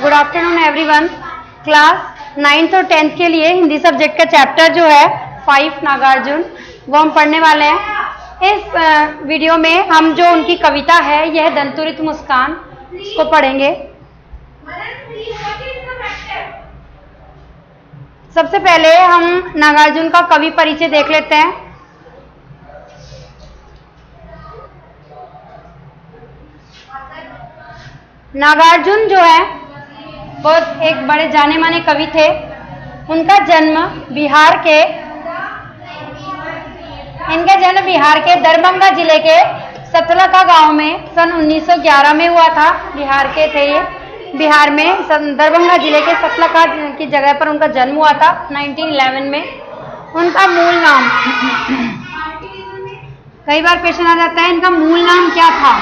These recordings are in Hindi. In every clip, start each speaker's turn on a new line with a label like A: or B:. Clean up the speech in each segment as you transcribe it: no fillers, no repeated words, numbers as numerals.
A: Good afternoon everyone. Class 9th और 10th के लिए हिंदी सब्जेक्ट का चैप्टर जो है 5 नागार्जुन वो हम पढ़ने वाले हैं। इस वीडियो में हम जो उनकी कविता है यह दंतुरित मुस्कान इसको पढ़ेंगे। सबसे पहले हम नागार्जुन का कवि परिचय देख लेते हैं। नागार्जुन जो है वो एक बड़े जाने माने कवि थे। इनका जन्म बिहार के दरभंगा जिले के सतलका गांव में सन 1911 में हुआ था। बिहार के थे ये। बिहार में दरभंगा जिले के सतलका की जगह पर उनका जन्म हुआ था 1911 में। उनका मूल नाम कई बार क्वेश्चन आ जाता है, इनका मूल नाम क्या था?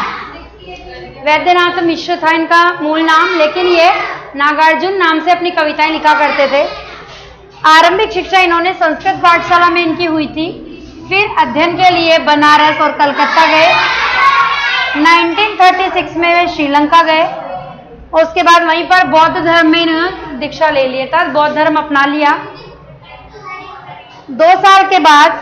A: वैद्यनाथ मिश्र था इनका मूल नाम, लेकिन ये नागार्जुन नाम से अपनी कविताएं लिखा करते थे। आरंभिक शिक्षा इन्होंने संस्कृत पाठशाला में इनकी हुई थी। फिर अध्ययन के लिए बनारस और कलकत्ता गए। 1936 में वे श्रीलंका गए और उसके बाद वहीं पर बौद्ध धर्म में इन्होंने दीक्षा ले लिया था, बौद्ध धर्म अपना लिया। 2 साल के बाद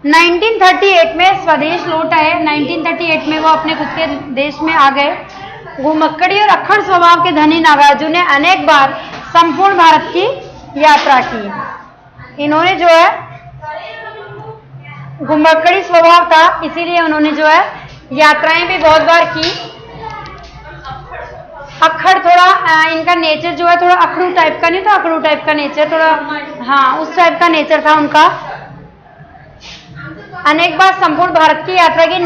A: 1938 में स्वदेश लौट आए। 1938 में वो अपने खुद के देश में आ गए। घुमक्कड़ी और अक्खड़ स्वभाव के धनी नागार्जुन ने अनेक बार संपूर्ण भारत की यात्रा की। इन्होंने जो है घुमक्कड़ी स्वभाव था, इसीलिए उन्होंने जो है यात्राएं भी बहुत बार की। अक्खड़ थोड़ा इनका नेचर जो है थोड़ा अखड़ू टाइप का नहीं था, अखड़ू टाइप का नेचर थोड़ा, हाँ उस टाइप का नेचर था उनका। अनेक बार संपूर्ण भारत की यात्रा की।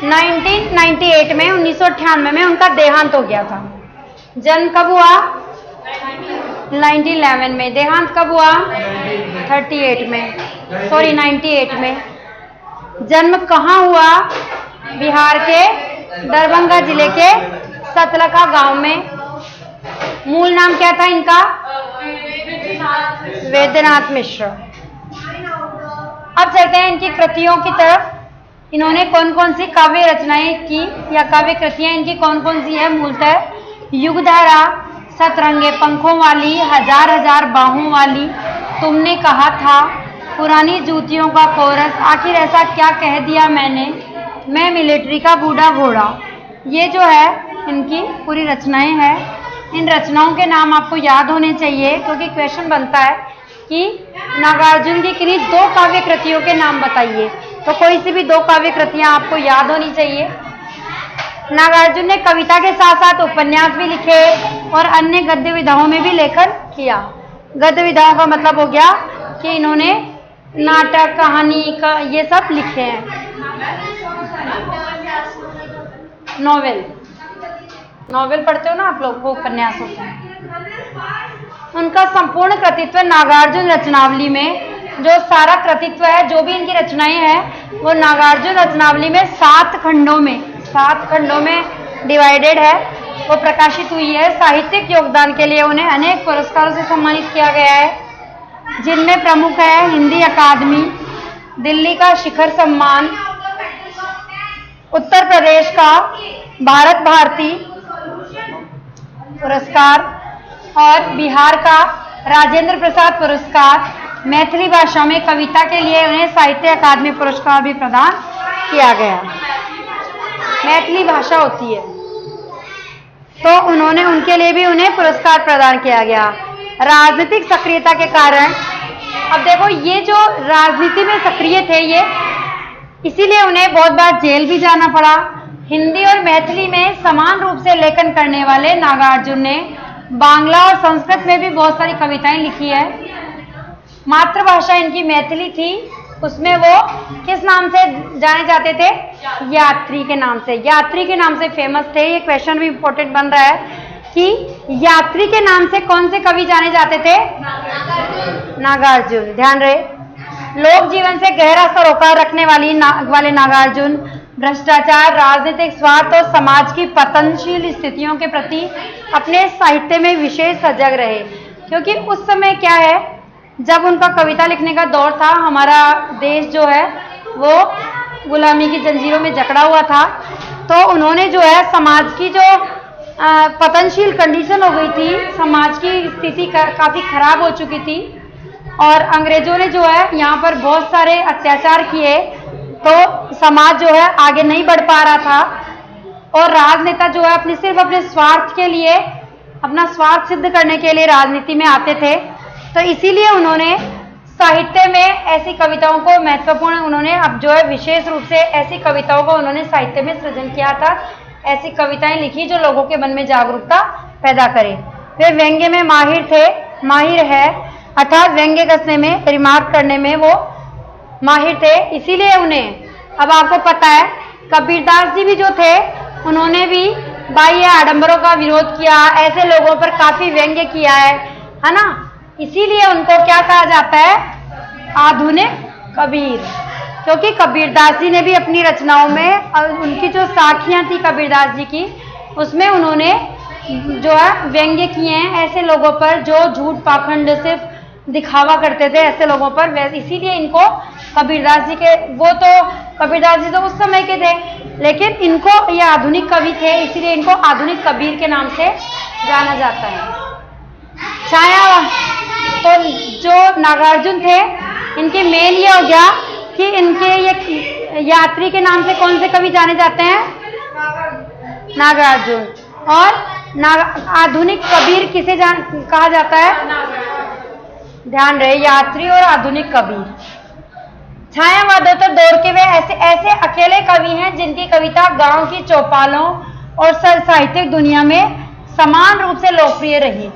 A: 1998 में 1998 में उनका देहांत हो गया था। जन्म कब हुआ? 1911 में। देहांत कब हुआ? 98 में। जन्म कहाँ हुआ? बिहार के दरभंगा जिले के सतलका गांव में। मूल नाम क्या था इनका? वैद्यनाथ मिश्र। अब चलते हैं इनकी कृतियों की तरफ। इन्होंने कौन कौन सी काव्य रचनाएं की या काव्य कृतियां इनकी कौन कौन सी है? मूलतः युगधारा, सतरंगे पंखों वाली, हजार हजार बाहों वाली, तुमने कहा था, पुरानी जूतियों का कोरस, आखिर ऐसा क्या कह दिया मैंने, मैं मिलिट्री का बूढ़ा घोड़ा। ये जो है इनकी पूरी रचनाएं हैं। इन रचनाओं के नाम आपको याद होने चाहिए, क्योंकि क्वेश्चन बनता है कि नागार्जुन की किन्हीं 2 काव्य कृतियों के नाम बताइए, तो कोई सी भी 2 काव्य कृतियां आपको याद होनी चाहिए। नागार्जुन ने कविता के साथ साथ उपन्यास भी लिखे और अन्य गद्य विधाओं में भी लेखन किया। गद्य विधाओं का मतलब हो गया कि इन्होंने नाटक, कहानी का ये सब लिखे हैं। नॉवेल पढ़ते हो ना आप लोग, वो उपन्यास होता है। उनका संपूर्ण कृतित्व नागार्जुन रचनावली में, जो सारा कृतित्व है, जो भी इनकी रचनाएं हैं वो नागार्जुन रचनावली में 7 खंडों में डिवाइडेड है, वो प्रकाशित हुई है। साहित्यिक योगदान के लिए उन्हें अनेक पुरस्कारों से सम्मानित किया गया है, जिनमें प्रमुख है हिंदी अकादमी, दिल्ली का शिखर सम्मान, उत्तर प्रदेश का भारत भारती पुरस्कार और बिहार का राजेंद्र प्रसाद पुरस्कार। मैथिली भाषा में कविता के लिए उन्हें साहित्य अकादमी पुरस्कार भी प्रदान किया गया। मैथिली भाषा होती है तो उनके लिए भी उन्हें पुरस्कार प्रदान किया गया। राजनीतिक सक्रियता के कारण, अब देखो ये जो राजनीति में सक्रिय थे ये, इसीलिए उन्हें बहुत बार जेल भी जाना पड़ा। हिंदी और मैथिली में समान रूप से लेखन करने वाले नागार्जुन ने बांग्ला और संस्कृत में भी बहुत सारी कविताएं लिखी है। मातृभाषा इनकी मैथिली थी, उसमें वो किस नाम से जाने जाते थे? यात्री के नाम से। यात्री के नाम से फेमस थे। ये क्वेश्चन भी इंपॉर्टेंट बन रहा है कि यात्री के नाम से कौन से कवि जाने जाते थे? नागार्जुन। ध्यान रहे। लोक जीवन से गहरा सरोकार रखने वाले नागार्जुन भ्रष्टाचार, राजनीतिक स्वार्थ और समाज की पतनशील स्थितियों के प्रति अपने साहित्य में विशेष सजग रहे। क्योंकि उस समय क्या है, जब उनका कविता लिखने का दौर था, हमारा देश जो है वो गुलामी की जंजीरों में जकड़ा हुआ था। तो उन्होंने जो है समाज की जो पतनशील कंडीशन हो गई थी, समाज की स्थिति काफ़ी खराब हो चुकी थी और अंग्रेजों ने जो है यहाँ पर बहुत सारे अत्याचार किए, तो समाज जो है आगे नहीं बढ़ पा रहा था और राजनेता जो है सिर्फ अपने स्वार्थ के लिए, अपना स्वार्थ सिद्ध करने के लिए राजनीति में आते थे। तो इसीलिए उन्होंने साहित्य में ऐसी कविताओं को महत्वपूर्ण, उन्होंने अब जो है विशेष रूप से ऐसी कविताओं को उन्होंने साहित्य में सृजन किया था, ऐसी कविताएं लिखी जो लोगों के मन में जागरूकता पैदा करे। वे व्यंग्य में माहिर है, अर्थात व्यंग्य कसने में, रिमार्क करने में वो माहिर थे। इसीलिए उन्हें, अब आपको पता है कबीरदास जी भी जो थे उन्होंने भी बाह्य आडंबरों का विरोध किया, ऐसे लोगों पर काफी व्यंग्य किया है ना। इसीलिए उनको क्या कहा जाता है, आधुनिक कबीर, क्योंकि कबीरदास जी ने भी अपनी रचनाओं में, उनकी जो साखियां थी कबीरदास जी की, उसमें उन्होंने जो है व्यंग्य किए हैं ऐसे लोगों पर जो झूठ पाखंड सिर्फ दिखावा करते थे, ऐसे लोगों पर। इसीलिए इनको कबीरदास जी के, वो तो कबीरदास जी तो उस समय के थे, लेकिन इनको, ये आधुनिक कवि थे, इसीलिए इनको आधुनिक कबीर के नाम से जाना जाता है। छाया, तो जो नागार्जुन थे, इनके मेन ये हो गया कि इनके ये यात्री के नाम से कौन से कवि जाने जाते हैं, नागार्जुन। और आधुनिक कबीर किसे कहा जाता है, ध्यान रहे, यात्री और आधुनिक कबीर। छायावादोत्तर दौर के वे ऐसे अकेले कवि हैं जिनकी कविता गांव की चौपालों और साहित्यिक दुनिया में समान रूप से लोकप्रिय रही।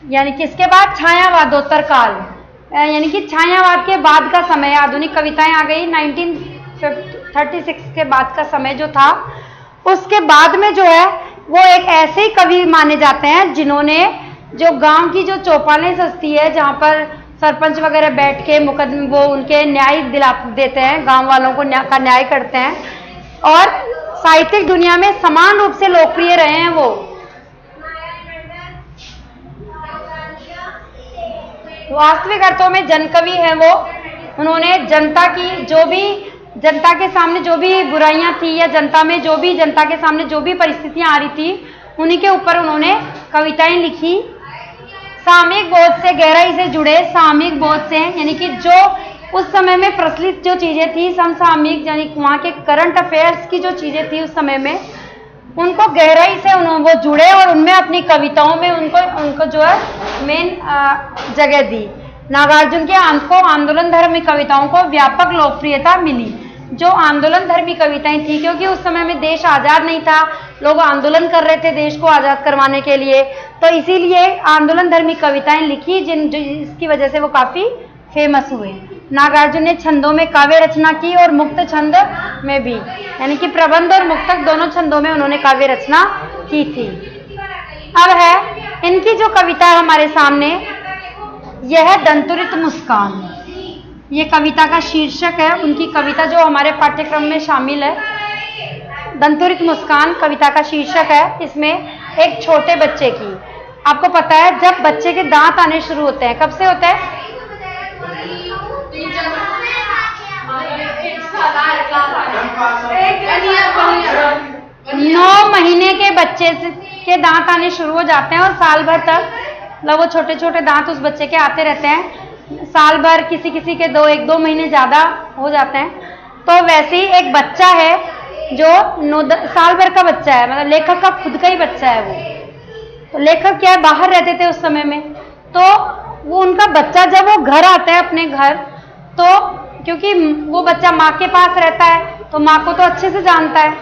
A: यानी किसके बाद, छायावादोत्तर काल, यानी कि छायावाद के बाद का समय, आधुनिक कविताएं आ गई 1936 के बाद का समय जो था, उसके बाद में जो है वो एक ऐसे ही कवि माने जाते हैं जिन्होंने जो गांव की जो चौपालें सजती है, जहाँ पर सरपंच वगैरह बैठ के मुकदमे, वो उनके न्याय दिला देते हैं, गांव वालों को का न्याय करते हैं और साहित्यिक दुनिया में समान रूप से लोकप्रिय रहे हैं वो। वास्तविक अर्थों में जनकवि है वो। उन्होंने जनता की जो भी, जनता के सामने जो भी बुराइयां थी या जनता में जो भी, जनता के सामने जो भी परिस्थितियां आ रही थी, उन्हीं के ऊपर उन्होंने कविताएं लिखी। सामयिक बोध से गहराई से जुड़े, सामयिक बोध से यानी कि जो उस समय में प्रचलित जो चीजें थी, समसामयिक यानी वहाँ के करंट अफेयर्स की जो चीजें थी उस समय में, उनको गहराई से वो जुड़े और उनमें अपनी कविताओं में उनको जो है मेन जगह दी। नागार्जुन के आंदोलन धर्मी कविताओं को व्यापक लोकप्रियता मिली। जो आंदोलन धर्मी कविताएं थी, क्योंकि उस समय में देश आज़ाद नहीं था, लोग आंदोलन कर रहे थे देश को आज़ाद करवाने के लिए, तो इसीलिए आंदोलन धर्मी कविताएं लिखी जिसकी वजह से वो काफ़ी फेमस हुए। नागार्जुन ने छंदों में काव्य रचना की और मुक्त छंद में भी, यानी कि प्रबंध और मुक्तक दोनों छंदों में उन्होंने काव्य रचना की थी। अब है इनकी जो कविता है हमारे सामने, यह है दंतुरित मुस्कान। ये कविता का शीर्षक है, उनकी कविता जो हमारे पाठ्यक्रम में शामिल है। दंतुरित मुस्कान कविता का शीर्षक है। इसमें एक छोटे बच्चे की, आपको पता है जब बच्चे के दांत आने शुरू होते हैं, कब से होते हैं, 9 महीने के बच्चे के दांत आने शुरू हो जाते हैं और साल भर तक मतलब वो छोटे छोटे दांत उस बच्चे के आते रहते हैं। साल भर, किसी किसी के 1-2 महीने ज़्यादा हो जाते हैं। तो वैसे ही एक बच्चा है जो साल भर का बच्चा है, मतलब लेखक का खुद का ही बच्चा है वो। तो लेखक क्या है, बाहर रहते थे उस समय में, तो वो उनका बच्चा जब वो घर आता है अपने घर, तो क्योंकि वो बच्चा माँ के पास रहता है तो माँ को तो अच्छे से जानता है,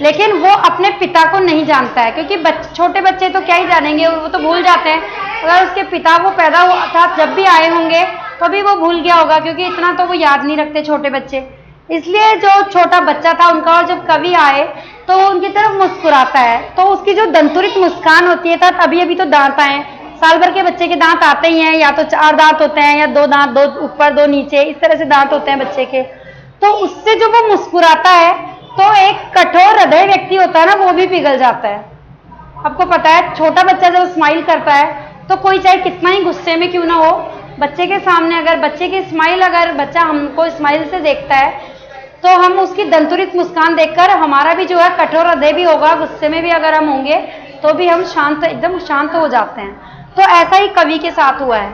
A: लेकिन वो अपने पिता को नहीं जानता है, क्योंकि छोटे बच्चे तो क्या ही जानेंगे, वो तो भूल जाते हैं। अगर उसके पिता वो पैदा हुआ था जब भी आए होंगे तभी वो भूल गया होगा, क्योंकि इतना तो वो याद नहीं रखते छोटे बच्चे। इसलिए जो छोटा बच्चा था उनका, और जब कवि आए तो उनकी तरफ मुस्कुराता है, तो उसकी जो दंतुरित मुस्कान होती है, अभी अभी तो दांत आए, साल भर के बच्चे के दांत आते ही हैं, या तो 4 दांत होते हैं या 2 दांत, 2 ऊपर 2 नीचे, इस तरह से दांत होते हैं बच्चे के। तो उससे जो वो मुस्कुराता है तो एक कठोर हृदय व्यक्ति होता है ना, वो भी पिघल जाता है। आपको पता है छोटा बच्चा जब स्माइल करता है तो कोई चाहे कितना ही गुस्से में क्यों ना हो, बच्चे के सामने अगर बच्चे की स्माइल, अगर बच्चा हमको स्माइल से देखता है तो हम उसकी दंतुरित मुस्कान देखकर हमारा भी जो है कठोर हृदय भी होगा, गुस्से में भी अगर हम होंगे तो भी हम शांत, एकदम शांत हो जाते हैं। तो ऐसा ही कवि के साथ हुआ है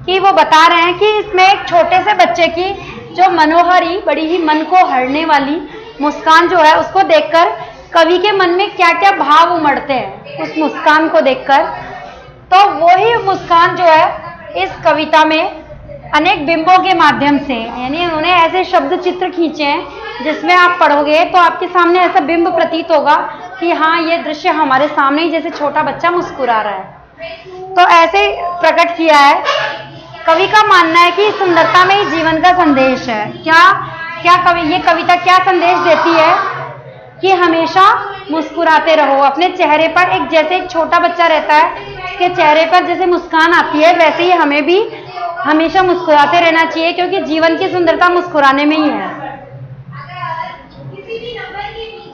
A: कि वो बता रहे हैं कि इसमें एक छोटे से बच्चे की जो मनोहरी, बड़ी ही मन को हरने वाली मुस्कान जो है, उसको देखकर कवि के मन में क्या क्या भाव उमड़ते हैं उस मुस्कान को देखकर। तो वही मुस्कान जो है इस कविता में अनेक बिंबों के माध्यम से, यानी उन्होंने ऐसे शब्द चित्र खींचे हैं जिसमें आप पढ़ोगे तो आपके सामने ऐसा बिंब प्रतीत होगा कि हाँ, ये दृश्य हमारे सामने ही, जैसे छोटा बच्चा मुस्कुरा रहा है। तो ऐसे प्रकट किया है। कवि का मानना है कि सुंदरता में ही जीवन का संदेश है। क्या कवि, ये कविता क्या संदेश देती है कि हमेशा मुस्कुराते रहो। अपने चेहरे पर एक, जैसे एक छोटा बच्चा रहता है, उसके चेहरे पर जैसे मुस्कान आती है, वैसे ही हमें भी हमेशा मुस्कुराते रहना चाहिए, क्योंकि जीवन की सुंदरता मुस्कुराने में ही है।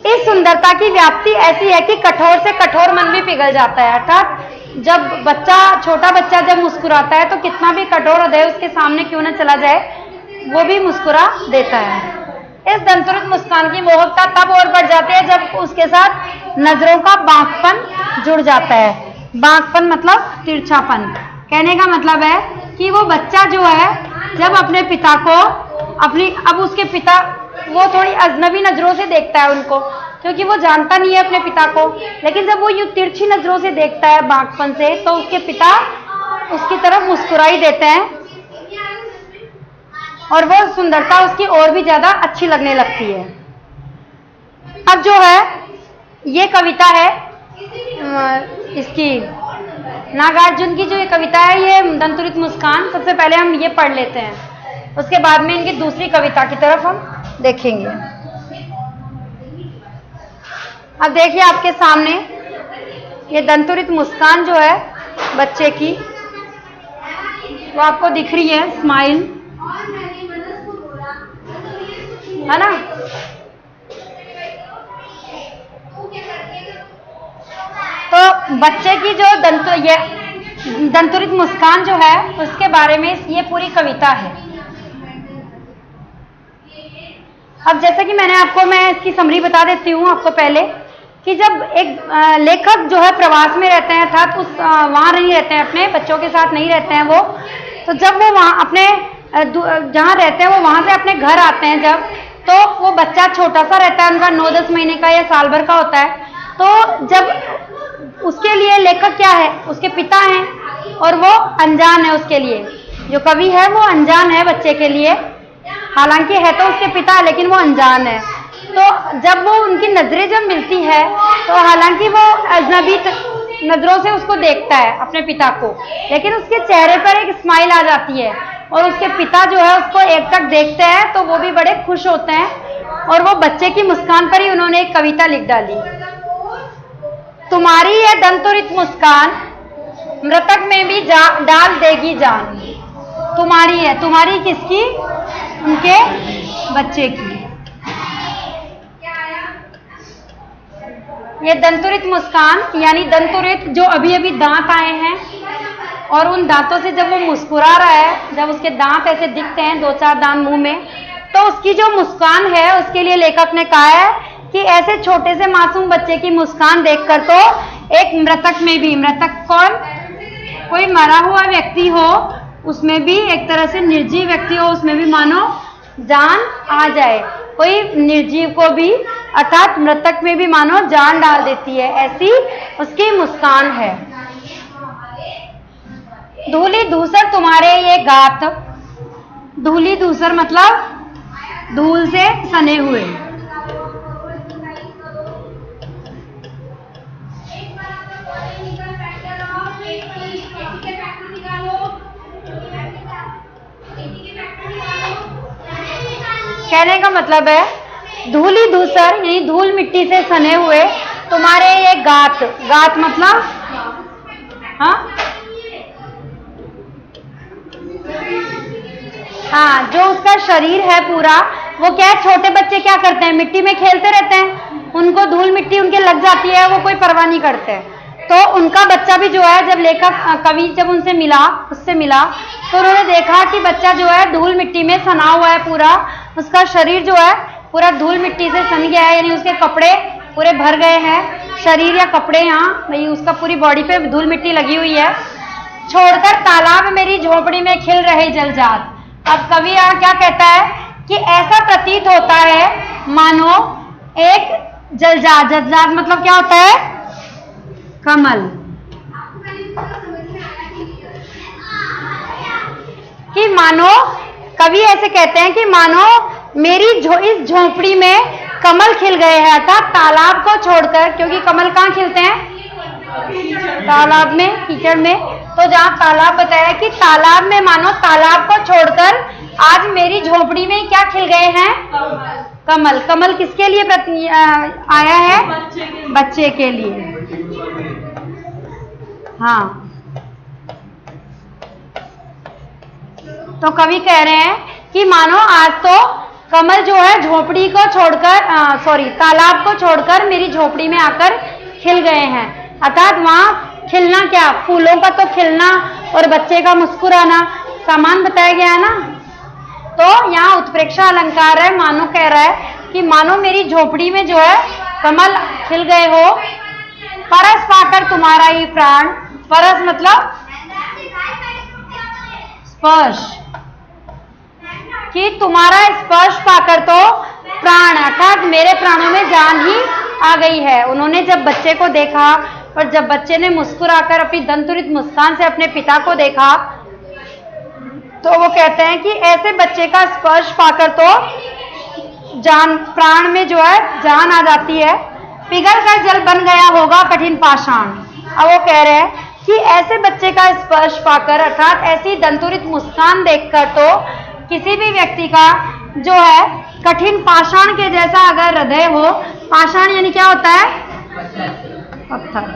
A: इस सुंदरता की व्याप्ति ऐसी है कि कठोर से कठोर मन भी पिघल जाता है। अर्थात जब बच्चा, छोटा बच्चा जब मुस्कुराता है तो कितना भी कठोर हृदय उसके सामने क्यों न चला जाए, वो भी मुस्कुरा देता है। इस दंतुरित मुस्कान की मोहकता तब और बढ़ जाती है जब उसके साथ नजरों का बांकपन जुड़ जाता है। बांकपन मतलब तिरछापन। कहने का मतलब है कि वो बच्चा जो है जब अपने पिता को अब उसके पिता, वो थोड़ी अजनबी नजरों से देखता है उनको, क्योंकि वो जानता नहीं है अपने पिता को, लेकिन जब वो यूं तिरछी नजरों से देखता है बांकपन से, तो उसके पिता उसकी तरफ मुस्कुराई देते हैं और वो सुंदरता उसकी और भी ज्यादा अच्छी लगने लगती है। अब जो है ये कविता है इसकी नागार्जुन की, जो ये कविता है, ये दंतुरित मुस्कान, सबसे पहले हम ये पढ़ लेते हैं, उसके बाद में इनकी दूसरी कविता की तरफ हम देखेंगे। अब देखिए आपके सामने ये दंतुरित मुस्कान जो है बच्चे की, वो आपको दिख रही है, स्माइल, है ना। तो बच्चे की जो दंतुरित मुस्कान जो है, उसके बारे में ये पूरी कविता है। अब जैसे कि मैं इसकी समरी बता देती हूँ आपको पहले, कि जब एक लेखक जो है प्रवास में रहते हैं, अर्थात वहाँ नहीं रहते हैं, अपने बच्चों के साथ नहीं रहते हैं वो, तो जब वो वहाँ अपने जहाँ रहते हैं वो वहाँ से अपने घर आते हैं जब, तो वो बच्चा छोटा सा रहता है, उनका 9-10 महीने का या साल भर का होता है। तो जब उसके लिए लेखक क्या है, उसके पिता हैं और वो अनजान है उसके लिए, जो कवि है वो अनजान है बच्चे के लिए, हालांकि है तो उसके पिता लेकिन वो अनजान है। तो जब वो उनकी नजरें जब मिलती है तो हालांकि वो अजनबी नजरों से उसको देखता है अपने पिता को, लेकिन उसके चेहरे पर एक स्माइल आ जाती है और उसके पिता जो है उसको एकटक देखते हैं तो वो भी बड़े खुश होते हैं, और वो बच्चे की मुस्कान पर ही उन्होंने एक कविता लिख डाली। तुम्हारी ये दंतुरित मुस्कान मृतक में भी डाल देगी जान। तुम्हारी है, तुम्हारी किसकी? उनके बच्चे की। ये दंतुरित मुस्कान, यानी दंतुरित जो अभी अभी दांत आए हैं और उन दांतों से जब वो मुस्कुरा रहा है, जब उसके दांत ऐसे दिखते हैं, 2-4 दांत मुंह में, तो उसकी जो मुस्कान है उसके लिए लेखक ने कहा है कि ऐसे छोटे से मासूम बच्चे की मुस्कान देखकर तो एक मृतक में भी, मृतक कौन? कोई मरा हुआ व्यक्ति हो, उसमें भी एक तरह से निर्जीव व्यक्ति हो, उसमें भी मानो जान आ जाए। कोई निर्जीव को भी, अर्थात मृतक में भी मानो जान डाल देती है, ऐसी उसकी मुस्कान है। धूली धूसर तुम्हारे ये गात, धूली धूसर मतलब धूल से सने हुए। कहने का मतलब है धूली धूसर यानी धूल मिट्टी से सने हुए तुम्हारे ये गात, गात मतलब हाँ जो उसका शरीर है पूरा, वो क्या है, छोटे बच्चे क्या करते हैं, मिट्टी में खेलते रहते हैं, उनको धूल मिट्टी उनके लग जाती है, वो कोई परवाह नहीं करते। तो उनका बच्चा भी जो है, जब लेखक कवि जब उससे मिला तो उन्होंने देखा कि बच्चा जो है धूल मिट्टी में सना हुआ है पूरा, उसका शरीर जो है पूरा धूल मिट्टी से सन गया है, यानी उसके कपड़े पूरे भर गए हैं, शरीर या कपड़े, यहाँ भाई उसका पूरी बॉडी पे धूल मिट्टी लगी हुई है। छोड़कर तालाब मेरी झोपड़ी में खिल रहे जलजात। अब कवि यहाँ क्या कहता है कि ऐसा प्रतीत होता है मानो एक जलजात, जलजात मतलब क्या होता है? कमल। कि मानो, कवि ऐसे कहते हैं कि मानो मेरी इस झोपड़ी में कमल खिल गए हैं, अर्थात तालाब को छोड़कर, क्योंकि कमल कहाँ खिलते हैं? तालाब में, कीचड़ में। तो जहाँ तालाब बताया कि तालाब में, मानो तालाब को छोड़कर आज मेरी झोपड़ी में क्या खिल गए हैं? कमल। कमल किसके लिए आया है? बच्चे के लिए। हाँ, तो कवि कह रहे हैं कि मानो आज तो कमल जो है झोपड़ी को छोड़कर, तालाब को छोड़कर मेरी झोपड़ी में आकर खिल गए हैं। अर्थात वहां खिलना क्या? फूलों का तो खिलना और बच्चे का मुस्कुराना समान बताया गया है ना। तो यहाँ उत्प्रेक्षा अलंकार है, मानो कह रहा है कि मानो मेरी झोपड़ी में जो है कमल खिल गए हो। परस पाकर तुम्हारा ही प्राण, परस मतलब स्पर्श, कि तुम्हारा स्पर्श पाकर तो प्राण, अर्थात मेरे प्राणों में जान ही आ गई है। उन्होंने जब बच्चे को देखा और जब बच्चे ने मुस्कुराकर अपनी दंतुरित मुस्कान से अपने पिता को देखा, तो वो कहते हैं कि ऐसे बच्चे का स्पर्श पाकर तो जान, प्राण में जो है जान आ जाती है। पिघल कर जल बन गया होगा कठिन पाषाण। अब वो कह रहे हैं कि ऐसे बच्चे का स्पर्श पाकर, अर्थात ऐसी दंतुरित मुस्कान देखकर तो किसी भी व्यक्ति का जो है कठिन पाषाण के जैसा अगर हृदय हो, पाषाण यानी क्या होता है? पत्थर।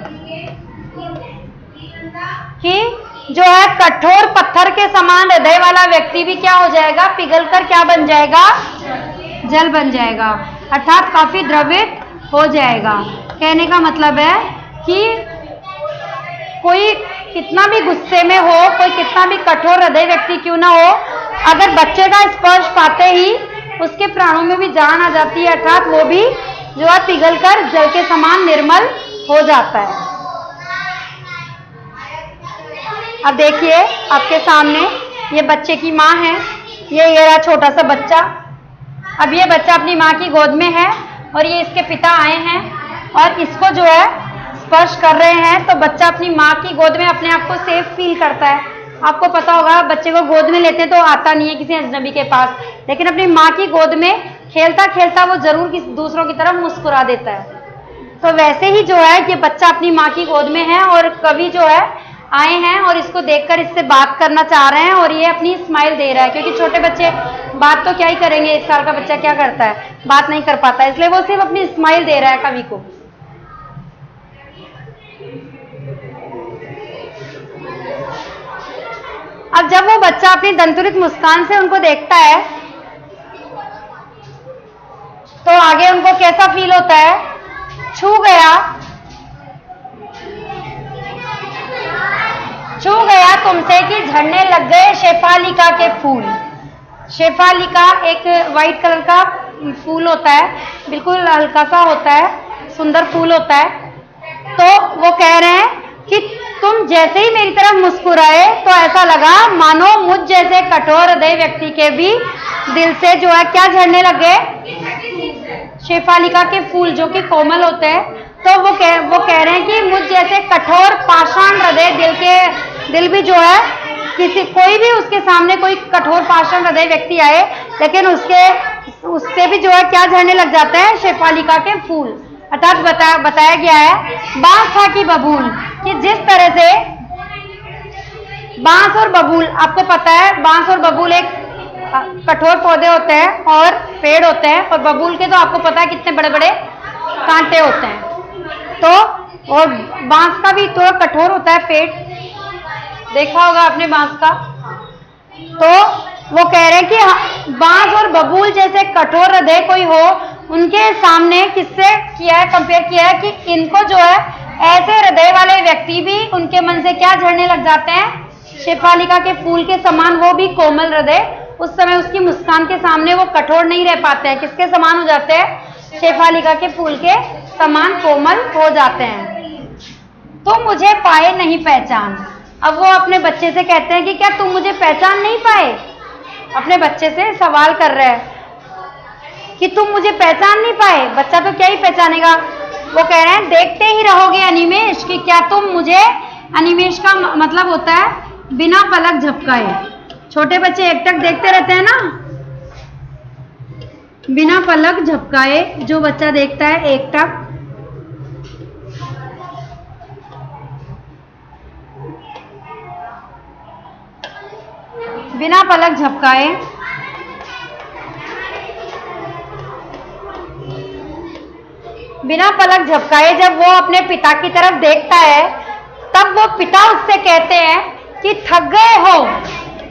A: कि जो है कठोर पत्थर के समान हृदय वाला व्यक्ति भी क्या हो जाएगा? पिघलकर क्या बन जाएगा? जल बन जाएगा, अर्थात काफी द्रवित हो जाएगा। कहने का मतलब है कि कोई कितना भी गुस्से में हो, कोई कितना भी कठोर हृदय व्यक्ति क्यों ना हो, अगर बच्चे का स्पर्श पाते ही उसके प्राणों में भी जान आ जाती है, अर्थात वो भी जो है पिघलकर जल के समान निर्मल हो जाता है। अब देखिए आपके सामने ये बच्चे की माँ है, ये रहा छोटा सा बच्चा। अब ये बच्चा अपनी माँ की गोद में है और ये इसके पिता आए हैं और इसको जो है स्पर्श कर रहे हैं। तो बच्चा अपनी माँ की गोद में अपने आप को सेफ फील करता है। आपको पता होगा बच्चे को गोद में लेते हैं तो आता नहीं है किसी अजनबी के पास, लेकिन अपनी माँ की गोद में खेलता खेलता वो जरूर किसी दूसरों की तरफ मुस्कुरा देता है। तो वैसे ही जो है ये बच्चा अपनी माँ की गोद में है और कवि जो है आए हैं और इसको देखकर इससे बात करना चाह रहे हैं और ये अपनी स्माइल दे रहा है, क्योंकि छोटे बच्चे बात तो क्या ही करेंगे, 1 साल का बच्चा क्या करता है, बात नहीं कर पाता, इसलिए वो सिर्फ अपनी स्माइल दे रहा है कवि को। अब जब वो बच्चा अपनी दंतुरित मुस्कान से उनको देखता है तो आगे उनको कैसा फील होता है? छू गया तुमसे कि झड़ने लग गए शेफालिका के फूल। शेफालिका एक वाइट कलर का फूल होता है, बिल्कुल हल्का सा होता है, सुंदर फूल होता है। तो वो कह रहे हैं कि तुम जैसे ही मेरी तरफ मुस्कुराए तो ऐसा लगा मानो मुझ जैसे कठोर हृदय व्यक्ति के भी दिल से जो है क्या झड़ने लगे? शेफालिका के फूल जो कि कोमल होते हैं। तो वो कह रहे हैं कि मुझ जैसे कठोर पाषाण हृदय दिल भी जो है कोई भी उसके सामने कोई कठोर पाषाण हृदय व्यक्ति आए, लेकिन उससे भी जो है क्या झड़ने लग जाते हैं? शेफालिका के फूल। अर्थात बताया गया है बांस था कि बबूल, कि जिस तरह से बांस और बबूल, आपको पता है बांस और बबूल एक कठोर पौधे होते हैं और पेड़ होते हैं, और बबूल के तो आपको पता है कितने बड़े बड़े कांटे होते हैं। तो और बांस का भी तो कठोर होता है पेड़, देखा होगा आपने बांस का। तो वो कह रहे हैं कि बांस और बबूल जैसे कठोर हृदय कोई हो, उनके सामने किससे किया है, कंपेयर किया है कि इनको जो है ऐसे हृदय वाले व्यक्ति भी उनके मन से क्या झड़ने लग जाते हैं? शेफालिका के फूल के समान वो भी कोमल हृदय उस समय उसकी मुस्कान के सामने वो कठोर नहीं रह पाते हैं। किसके समान हो जाते हैं? शेफालिका के फूल के समान कोमल हो जाते हैं। तुम मुझे पाए नहीं पहचान। अब वो अपने बच्चे से कहते हैं कि क्या तुम मुझे पहचान नहीं पाए? अपने बच्चे से सवाल कर रहे हैं कि तुम मुझे पहचान नहीं पाए। बच्चा तो क्या ही पहचानेगा। वो कह रहे हैं देखते ही रहोगे अनिमेष कि क्या तुम मुझे, अनिमेष का मतलब होता है बिना पलक झपकाए। छोटे बच्चे एकटक देखते रहते हैं ना, बिना पलक झपकाए जो बच्चा देखता है एकटक, बिना पलक झपकाए बिना पलक झपकाए जब वो अपने पिता की तरफ देखता है, तब वो पिता उससे कहते हैं कि थक गए हो,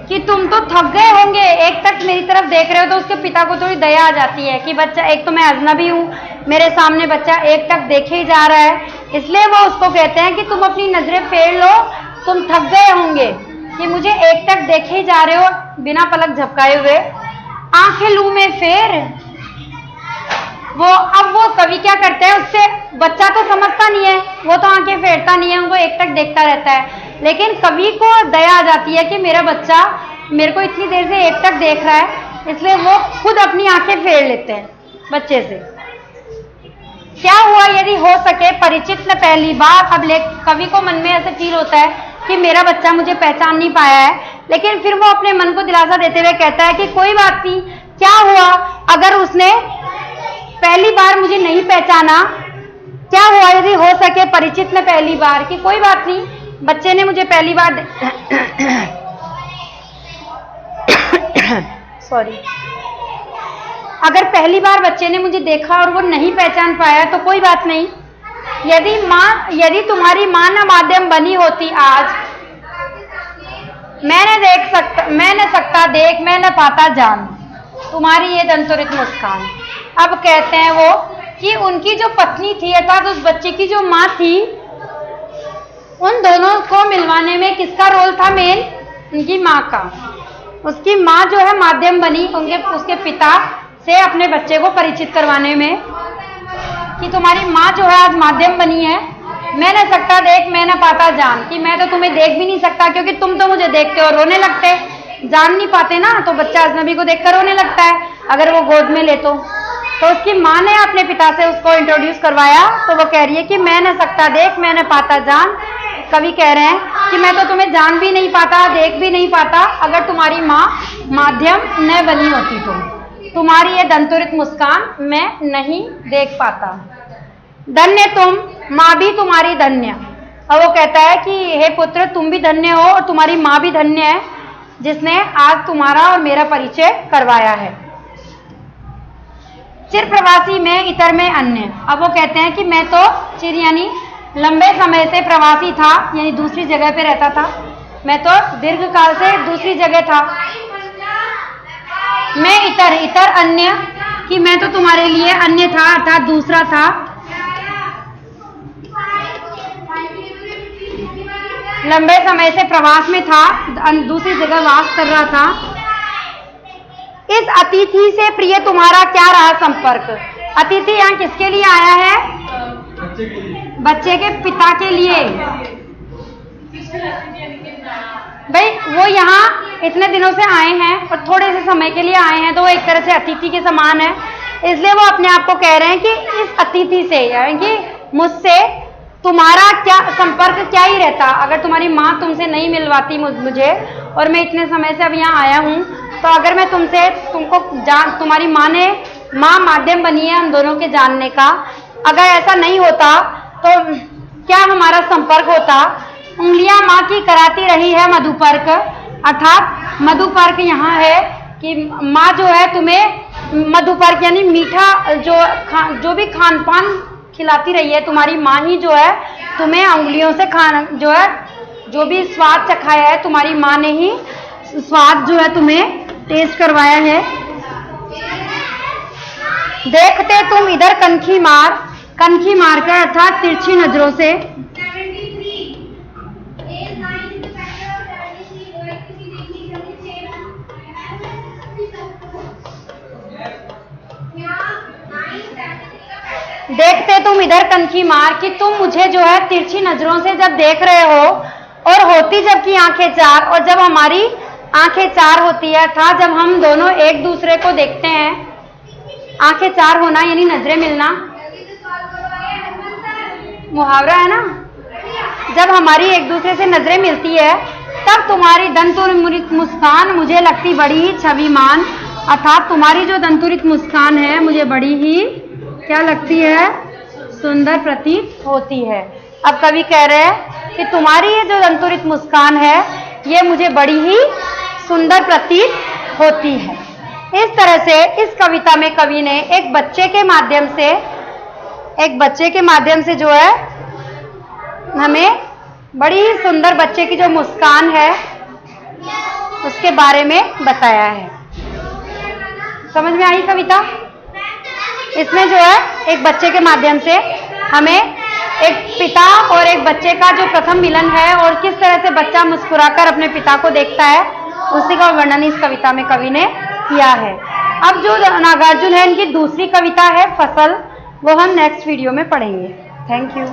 A: कि तुम तो थक गए होंगे, एक तक मेरी तरफ देख रहे हो। तो उसके पिता को थोड़ी दया आ जाती है कि बच्चा, एक तो मैं अजनबी हूँ, मेरे सामने बच्चा एक तक देखे ही जा रहा है, इसलिए वो उसको कहते हैं कि तुम अपनी नजरें फेर लो, तुम थक गए होंगे कि मुझे एक तक देखे ही जा रहे हो बिना पलक झपकाए हुए। आंखें लू में फेर, वो कवि क्या करते हैं, उससे बच्चा तो समझता नहीं है, वो तो आंखें फेरता नहीं है, वो एक तक देखता रहता है। लेकिन कवि को दया आ जाती है कि मेरा बच्चा मेरे को इतनी देर से एक तक देख रहा है, इसलिए वो खुद अपनी आंखें फेर लेते हैं बच्चे से। क्या हुआ यदि हो सके परिचित न पहली बार। अब कवि को मन में ऐसे फील होता है कि मेरा बच्चा मुझे पहचान नहीं पाया है, लेकिन फिर वो अपने मन को दिलासा देते हुए कहता है कि कोई बात नहीं, क्या हुआ अगर उसने पहली बार मुझे नहीं पहचाना, क्या हुआ यदि हो सके परिचित में पहली बार, कि कोई बात नहीं, बच्चे ने मुझे पहली बार सॉरी, अगर पहली बार बच्चे ने मुझे देखा और वो नहीं पहचान पाया तो कोई बात नहीं। यदि तुम्हारी मां न माध्यम बनी होती आज, मैं न सकता देख, मैं न पाता जान, तुम्हारी ये दंतुरित मुस्कान। अब कहते हैं वो कि उनकी जो पत्नी थी अर्थात उस बच्चे की जो माँ थी, उन दोनों को मिलवाने में किसका रोल था मेन? उनकी माँ का। उसकी माँ जो है माध्यम बनी उसके पिता से अपने बच्चे को परिचित करवाने में, कि तुम्हारी माँ जो है आज माध्यम बनी है, मैं न सकता देख, मैं न पाता जान, कि मैं तो तुम्हें देख भी नहीं सकता क्योंकि तुम तो मुझे देखते हो रोने लगते, जान नहीं पाते ना, तो बच्चा अजनबी को देखकर रोने लगता है अगर वो गोद में ले तो उसकी माँ ने अपने पिता से उसको इंट्रोड्यूस करवाया, तो वो कह रही है कि मैं न सकता देख, मैं न पाता जान। कवि कह रहे हैं कि मैं तो तुम्हें जान भी नहीं पाता, देख भी नहीं पाता अगर तुम्हारी माँ माध्यम न बनी होती तो, तुम्हारी ये दंतुरित मुस्कान मैं नहीं देख पाता। धन्य तुम, माँ भी तुम्हारी धन्य। और वो कहता है कि हे पुत्र, तुम भी धन्य हो और तुम्हारी माँ भी धन्य है जिसने आज तुम्हारा और मेरा परिचय करवाया है। चिर प्रवासी में, इतर में अन्य। अब वो कहते हैं कि मैं तो चिर यानी लंबे समय से प्रवासी था, यानी दूसरी जगह पे रहता था, मैं तो दीर्घ काल से दूसरी जगह था। मैं इतर अन्य, कि मैं तो तुम्हारे लिए अन्य था अर्थात दूसरा था। लंबे समय से प्रवास में था, दूसरी जगह वास कर रहा था। इस अतिथि से प्रिय तुम्हारा क्या रहा संपर्क। अतिथि यहाँ किसके लिए आया है? बच्चे के पिता के लिए। भाई वो यहाँ इतने दिनों से आए हैं और थोड़े से समय के लिए आए हैं, तो वो एक तरह से अतिथि के समान है, इसलिए वो अपने आप को कह रहे हैं कि इस अतिथि से यानी कि मुझसे तुम्हारा क्या संपर्क क्या ही रहता। अगर तुम्हारी माँ तुमसे नहीं मिलवाती मुझे और मैं इतने समय से अब यहाँ आया हूँ, तो अगर मैं तुम्हारी माँ ने माध्यम बनी है हम दोनों के जानने का, अगर ऐसा नहीं होता तो क्या हमारा संपर्क होता। उंगलियां माँ की कराती रही है मधुपर्क, अर्थात मधुपर्क यहाँ है कि माँ जो है तुम्हें मधुपर्क यानी मीठा जो भी खान पान खिलाती रही है, तुम्हारी माँ ही जो है तुम्हें उंगलियों से खाना जो भी स्वाद चखाया है, तुम्हारी माँ ने ही स्वाद जो है तुम्हें टेस्ट करवाया है। देखते तुम इधर कनखी मार कर अर्थात तिरछी नजरों से। देखते तुम इधर कनखी मार कि तुम मुझे जो है तिरछी नजरों से जब देख रहे हो और होती जबकि आंखें चार, और जब हमारी आंखें चार होती है अर्थात जब हम दोनों एक दूसरे को देखते हैं, आंखें चार होना यानी नजरें मिलना मुहावरा है ना। जब हमारी एक दूसरे से नजरें मिलती है तब तुम्हारी दंतुरित मुस्कान मुझे लगती बड़ी ही छविमान, अर्थात तुम्हारी जो दंतुरित मुस्कान है मुझे बड़ी ही क्या लगती है, सुंदर प्रतीत होती है। अब कवि कह रहे हैं कि तुम्हारी ये जो दंतुरित मुस्कान है ये मुझे बड़ी ही सुंदर प्रतीत होती है। इस तरह से इस कविता में कवि ने एक बच्चे के माध्यम से जो है हमें बड़ी ही सुंदर बच्चे की जो मुस्कान है उसके बारे में बताया है। समझ में आई कविता? इसमें जो है एक बच्चे के माध्यम से हमें एक पिता और एक बच्चे का जो प्रथम मिलन है और किस तरह से बच्चा मुस्कुराकर अपने पिता को देखता है उसी का वर्णन इस कविता में कवि ने किया है। अब जो नागार्जुन है इनकी दूसरी कविता है फसल, वो हम नेक्स्ट वीडियो में पढ़ेंगे। Thank you.